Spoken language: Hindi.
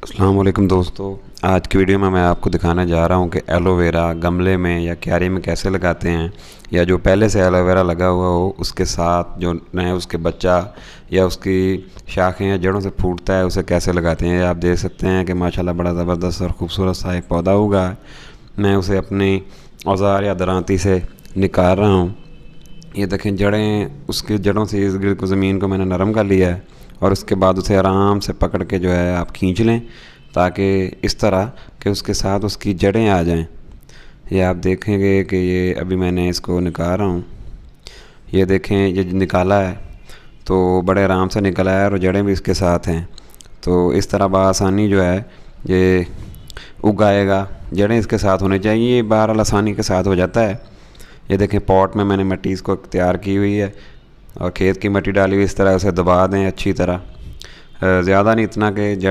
अस्सलाम वालेकुम दोस्तों। आज की वीडियो में मैं आपको दिखाने जा रहा हूँ कि एलोवेरा गमले में या क्यारी में कैसे लगाते हैं, या जो पहले से एलोवेरा लगा हुआ हो उसके साथ जो नए उसके बच्चा या उसकी शाखें या जड़ों से फूटता है उसे कैसे लगाते हैं। आप देख सकते हैं कि माशाल्लाह बड़ा ज़बरदस्त और ख़ूबसूरत सा एक पौधा उगा है। मैं उसे अपनी औज़ार या दरांती से निकाल रहा हूँ। ये देखें जड़ें, उसकी जड़ों से इस गिर को ज़मीन को मैंने नरम कर लिया है और उसके बाद उसे आराम से पकड़ के जो है आप खींच लें, ताकि इस तरह कि उसके साथ उसकी जड़ें आ जाएं। ये आप देखेंगे कि ये अभी मैंने इसको निकाल रहा हूँ। ये देखें, ये निकाला है तो बड़े आराम से निकला है और जड़ें भी इसके साथ हैं। तो इस तरह बआसानी जो है ये उगाएगा। जड़ें इसके साथ होनी चाहिए, ये बहरहाल आसानी के साथ हो जाता है। ये देखें पॉट में मैंने मिट्टी इसको तैयार की हुई है और खेत की मिट्टी डाली हुई। इस तरह उसे दबा दें अच्छी तरह, ज़्यादा नहीं, इतना कि जड़ें